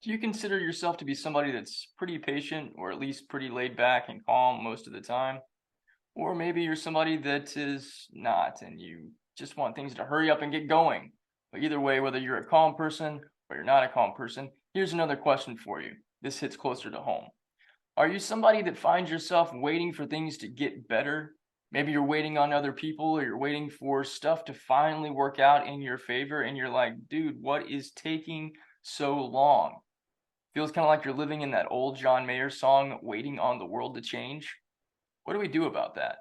Do you consider yourself to be somebody that's pretty patient or at least pretty laid back and calm most of the time? Or maybe you're somebody that is not and you just want things to hurry up and get going. But either way, whether you're a calm person or you're not a calm person, here's another question for you. This hits closer to home. Are you somebody that finds yourself waiting for things to get better? Maybe you're waiting on other people or you're waiting for stuff to finally work out in your favor and you're like, dude, what is taking so long? Feels kind of like you're living in that old John Mayer song, Waiting on the World to Change. What do we do about that?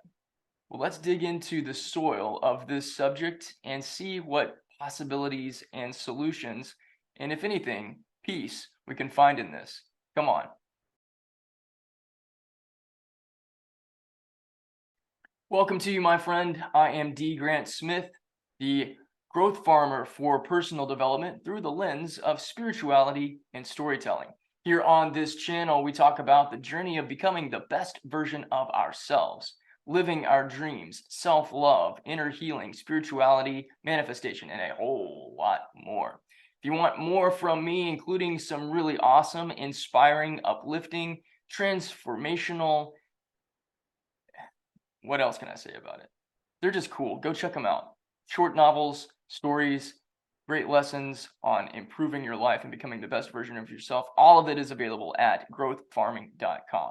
Well, let's dig into the soil of this subject and see what possibilities and solutions, and if anything, peace we can find in this. Come on. Welcome to you, my friend. I am D. Grant Smith, the growth farmer for personal development through the lens of spirituality and storytelling. Here on this channel, we talk about the journey of becoming the best version of ourselves, living our dreams, self love, inner healing, spirituality, manifestation, and a whole lot more. If you want more from me, including some really awesome, inspiring, uplifting, transformational, what else can I say about it? They're just cool. Go check them out. Short novels, stories, great lessons on improving your life and becoming the best version of yourself. All of it is available at growthfarming.com.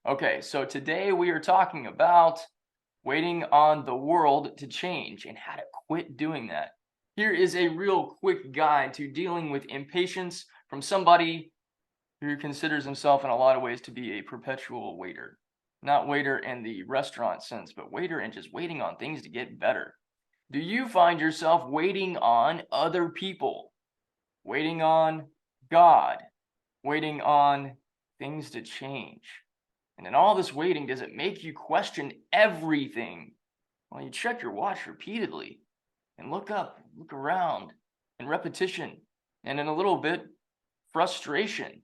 Okay, so today we are talking about waiting on the world to change and how to quit doing that. Here is a real quick guide to dealing with impatience from somebody who considers himself in a lot of ways to be a perpetual waiter. Not waiter in the restaurant sense, but waiter and just waiting on things to get better. Do you find yourself waiting on other people? Waiting on God? Waiting on things to change? And in all this waiting, does it make you question everything? Well, you check your watch repeatedly and look up, look around, and repetition, and in a little bit, frustration.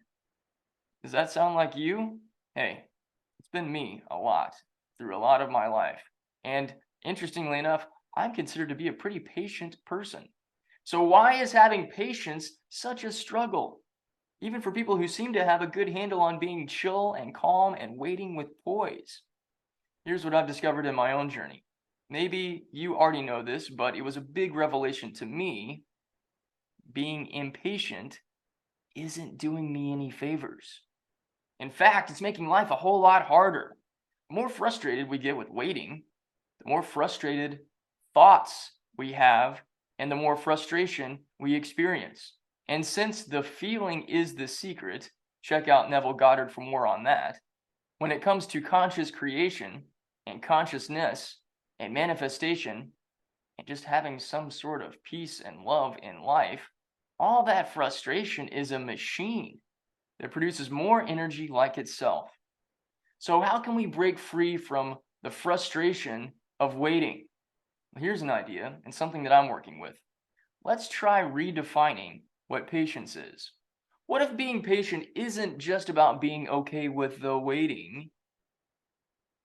Does that sound like you? Hey, it's been me a lot through a lot of my life. And interestingly enough, I'm considered to be a pretty patient person. So, why is having patience such a struggle? Even for people who seem to have a good handle on being chill and calm and waiting with poise. Here's what I've discovered in my own journey. Maybe you already know this, but it was a big revelation to me. Being impatient isn't doing me any favors. In fact, it's making life a whole lot harder. The more frustrated we get with waiting, the more frustrated thoughts we have, and the more frustration we experience. And since the feeling is the secret, check out Neville Goddard for more on that. When it comes to conscious creation and consciousness and manifestation and just having some sort of peace and love in life, all that frustration is a machine that produces more energy like itself. So, how can we break free from the frustration of waiting? Well, here's an idea and something that I'm working with. Let's try redefining what patience is. What if being patient isn't just about being okay with the waiting?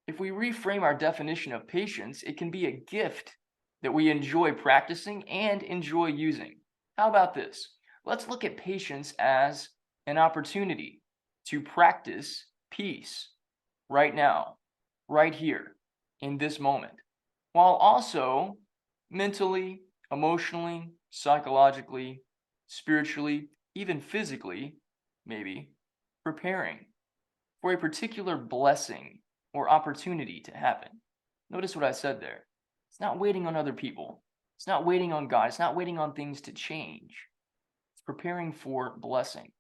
If we reframe our definition of patience, it can be a gift that we enjoy practicing and enjoy using. How about this? Let's look at patience as an opportunity to practice peace right now, right here, in this moment, while also mentally, emotionally, psychologically, spiritually, even physically, maybe, preparing for a particular blessing or opportunity to happen. Notice what I said there. It's not waiting on other people. It's not waiting on God. It's not waiting on things to change. It's preparing for blessing.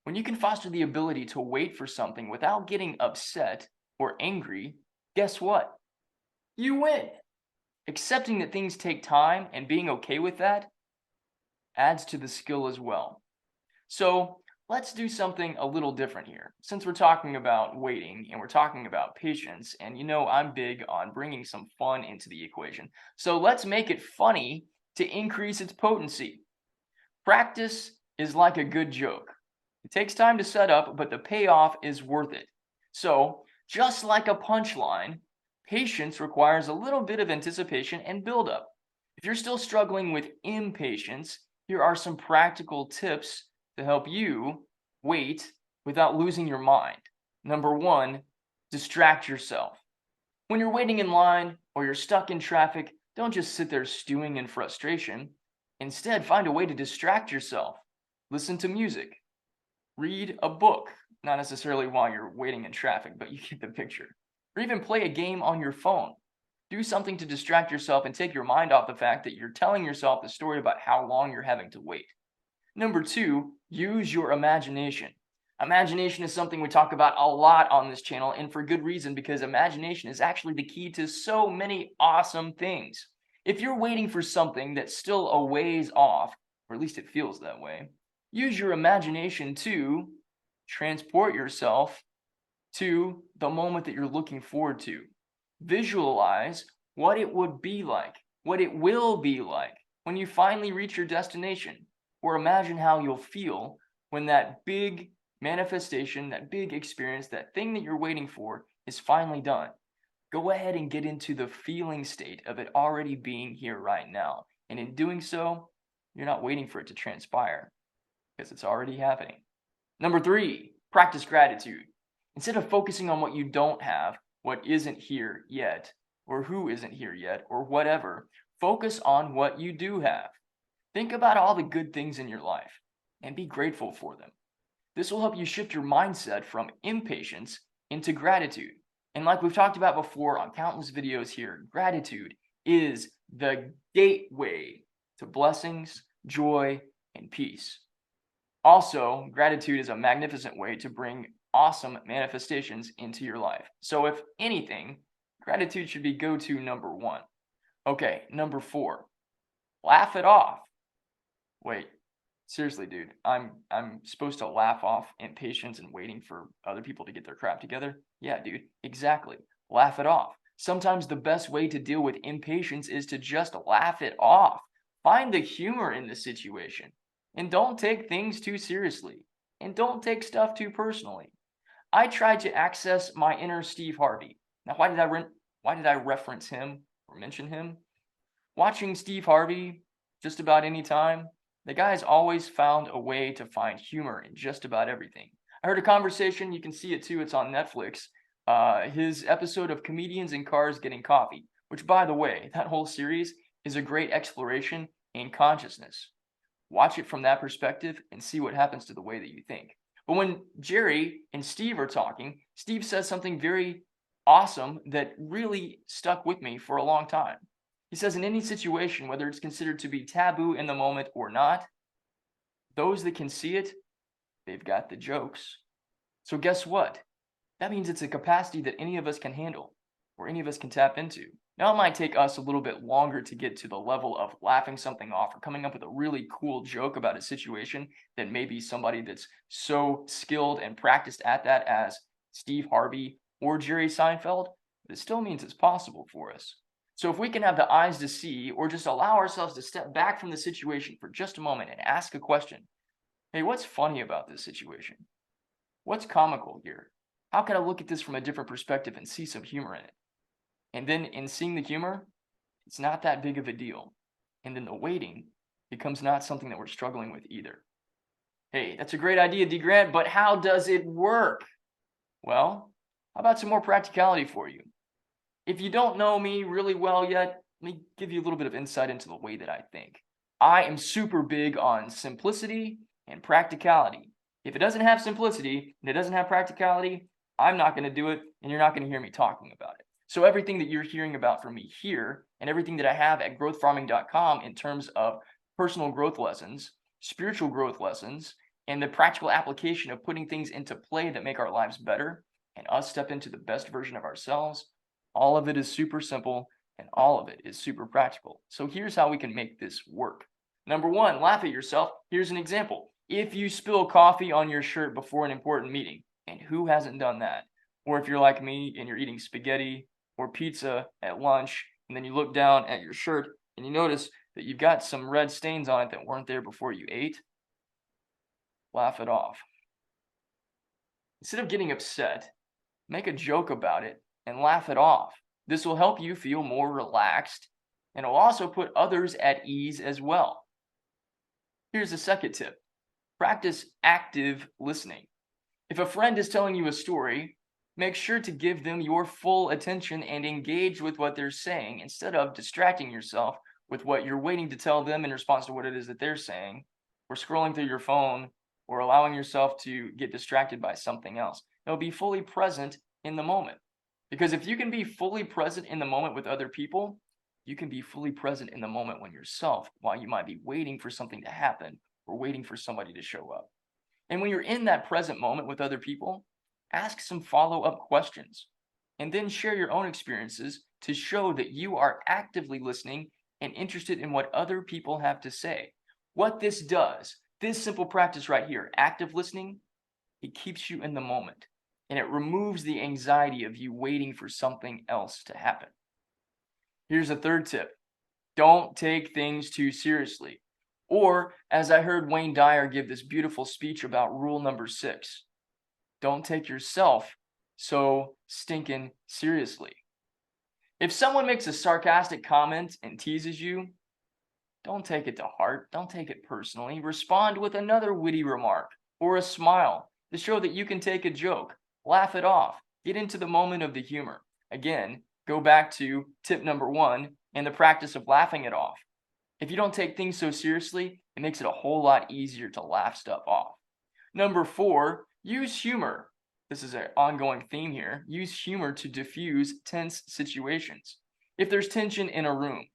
When you can foster the ability to wait for something without getting upset or angry, guess what? You win. Accepting that things take time and being okay with that adds to the skill as well. So let's do something a little different here. Since we're talking about waiting and we're talking about patience, and you know I'm big on bringing some fun into the equation. So let's make it funny to increase its potency. Practice is like a good joke. It takes time to set up, but the payoff is worth it. So, just like a punchline, patience requires a little bit of anticipation and buildup. If you're still struggling with impatience, here are some practical tips to help you wait without losing your mind. Number one, distract yourself. When you're waiting in line or you're stuck in traffic, don't just sit there stewing in frustration. Instead, find a way to distract yourself. Listen to music, read a book, not necessarily while you're waiting in traffic, but you get the picture. Or even play a game on your phone. Do something to distract yourself and take your mind off the fact that you're telling yourself the story about how long you're having to wait. Number two, use your imagination. Imagination is something we talk about a lot on this channel, and for good reason, because imagination is actually the key to so many awesome things. If you're waiting for something that's still a ways off, or at least it feels that way, use your imagination to transport yourself to the moment that you're looking forward to. Visualize what it would be like, what it will be like when you finally reach your destination, or imagine how you'll feel when that big manifestation, that big experience, that thing that you're waiting for is finally done. Go ahead and get into the feeling state of it already being here right now. And in doing so, you're not waiting for it to transpire because it's already happening. Number three, practice gratitude. Instead of focusing on what you don't have, what isn't here yet, or who isn't here yet, or whatever, focus on what you do have. Think about all the good things in your life and be grateful for them. This will help you shift your mindset from impatience into gratitude. And like we've talked about before on countless videos here, gratitude is the gateway to blessings, joy, and peace. Also, gratitude is a magnificent way to bring awesome manifestations into your life. So if anything, gratitude should be go-to number one. Okay, number four, laugh it off. Wait, seriously, dude, I'm supposed to laugh off impatience and waiting for other people to get their crap together? Yeah, dude, exactly. Laugh it off. Sometimes the best way to deal with impatience is to just laugh it off. Find the humor in the situation. And don't take things too seriously. And don't take stuff too personally. I tried to access my inner Steve Harvey. Now, why did I reference him or mention him? Watching Steve Harvey just about any time, the guy's always found a way to find humor in just about everything. I heard a conversation, you can see it too, it's on Netflix, his episode of Comedians in Cars Getting Coffee, which, by the way, that whole series is a great exploration in consciousness. Watch it from that perspective and see what happens to the way that you think. But when Jerry and Steve are talking, Steve says something very awesome that really stuck with me for a long time. He says, in any situation, whether it's considered to be taboo in the moment or not, those that can see it, they've got the jokes. So guess what? That means it's a capacity that any of us can handle or any of us can tap into. Now, it might take us a little bit longer to get to the level of laughing something off or coming up with a really cool joke about a situation than maybe somebody that's so skilled and practiced at that as Steve Harvey or Jerry Seinfeld, but it still means it's possible for us. So if we can have the eyes to see, or just allow ourselves to step back from the situation for just a moment and ask a question. Hey, what's funny about this situation? What's comical here? How can I look at this from a different perspective and see some humor in it? And then in seeing the humor, it's not that big of a deal. And then the waiting becomes not something that we're struggling with either. Hey, that's a great idea, D. Grant, but how does it work? Well, how about some more practicality for you? If you don't know me really well yet, let me give you a little bit of insight into the way that I think. I am super big on simplicity and practicality. If it doesn't have simplicity and it doesn't have practicality, I'm not going to do it, and you're not going to hear me talking about it. So everything that you're hearing about from me here and everything that I have at growthfarming.com in terms of personal growth lessons, spiritual growth lessons, and the practical application of putting things into play that make our lives better and us step into the best version of ourselves, all of it is super simple and all of it is super practical. So here's how we can make this work. Number one, laugh at yourself. Here's an example. If you spill coffee on your shirt before an important meeting, and who hasn't done that? Or if you're like me and you're eating spaghetti or pizza at lunch, and then you look down at your shirt and you notice that you've got some red stains on it that weren't there before you ate, laugh it off. Instead of getting upset, make a joke about it and laugh it off. This will help you feel more relaxed, and it will also put others at ease as well. Here's the second tip. Practice active listening. If a friend is telling you a story, make sure to give them your full attention and engage with what they're saying instead of distracting yourself with what you're waiting to tell them in response to what it is that they're saying, or scrolling through your phone, or allowing yourself to get distracted by something else. No, be fully present in the moment. Because if you can be fully present in the moment with other people, you can be fully present in the moment when yourself, while you might be waiting for something to happen or waiting for somebody to show up. And when you're in that present moment with other people, ask some follow-up questions and then share your own experiences to show that you are actively listening and interested in what other people have to say. What this does, this simple practice right here, active listening, it keeps you in the moment and it removes the anxiety of you waiting for something else to happen. Here's a third tip. Don't take things too seriously. Or, as I heard Wayne Dyer give this beautiful speech about rule number 6, don't take yourself so stinking seriously. If someone makes a sarcastic comment and teases you, don't take it to heart. Don't take it personally. Respond with another witty remark or a smile to show that you can take a joke, laugh it off, get into the moment of the humor. Again, go back to tip number 1 and the practice of laughing it off. If you don't take things so seriously, it makes it a whole lot easier to laugh stuff off. Number 4, use humor. This is an ongoing theme here. Use humor to diffuse tense situations. If there's tension in a room,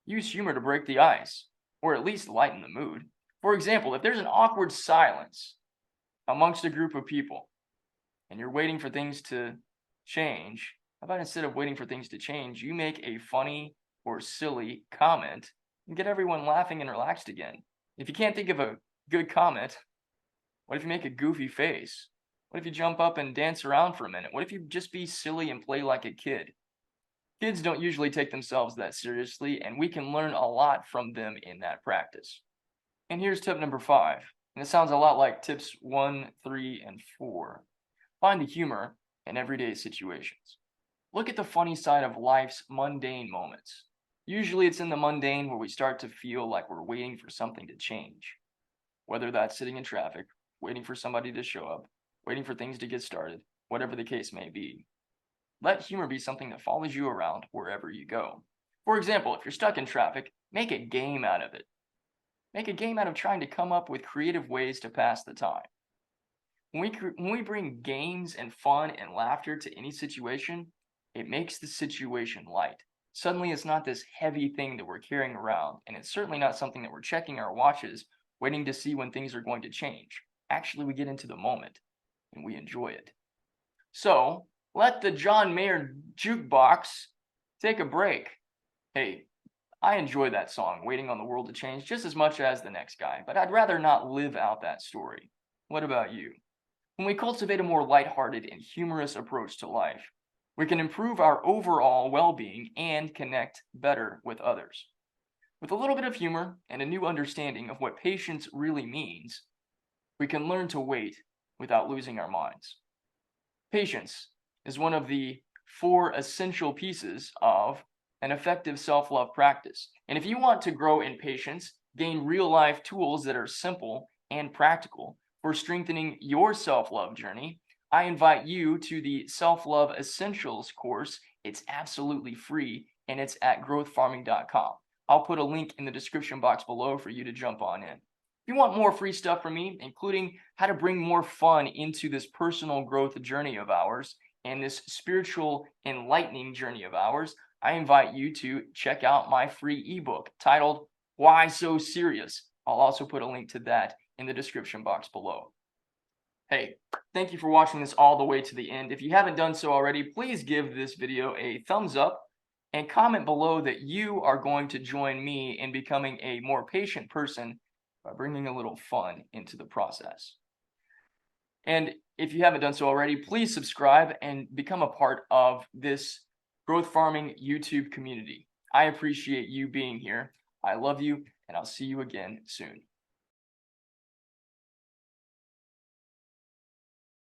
use humor to break the ice, or at least lighten the mood. For example, if there's an awkward silence amongst a group of people, and you're waiting for things to change, how about instead of waiting for things to change, you make a funny or silly comment and get everyone laughing and relaxed again. If you can't think of a good comment, what if you make a goofy face? What if you jump up and dance around for a minute? What if you just be silly and play like a kid? Kids don't usually take themselves that seriously, and we can learn a lot from them in that practice. And here's tip number 5, and it sounds a lot like tips 1, 3, and 4. Find the humor in everyday situations. Look at the funny side of life's mundane moments. Usually it's in the mundane where we start to feel like we're waiting for something to change. Whether that's sitting in traffic, waiting for somebody to show up, waiting for things to get started, whatever the case may be. Let humor be something that follows you around wherever you go. For example, if you're stuck in traffic, make a game out of it. Make a game out of trying to come up with creative ways to pass the time. When we bring games and fun and laughter to any situation, it makes the situation light. Suddenly it's not this heavy thing that we're carrying around, and it's certainly not something that we're checking our watches, waiting to see when things are going to change. Actually, we get into the moment, and we enjoy it. So, let the John Mayer jukebox take a break. Hey, I enjoy that song, Waiting on the World to Change, just as much as the next guy, but I'd rather not live out that story. What about you? When we cultivate a more lighthearted and humorous approach to life, we can improve our overall well-being and connect better with others. With a little bit of humor and a new understanding of what patience really means, we can learn to wait without losing our minds. Patience is one of the 4 essential pieces of an effective self-love practice. And if you want to grow in patience, gain real-life tools that are simple and practical for strengthening your self-love journey, I invite you to the Self-Love Essentials course. It's absolutely free, and it's at growthfarming.com. I'll put a link in the description box below for you to jump on in. If you want more free stuff from me, including how to bring more fun into this personal growth journey of ours and this spiritual enlightening journey of ours, I invite you to check out my free ebook titled Why So Serious? I'll also put a link to that in the description box below. Hey, thank you for watching this all the way to the end. If you haven't done so already, please give this video a thumbs up and comment below that you are going to join me in becoming a more patient person by bringing a little fun into the process. And if you haven't done so already, please subscribe and become a part of this Growth Farming YouTube community. I appreciate you being here. I love you, and I'll see you again soon.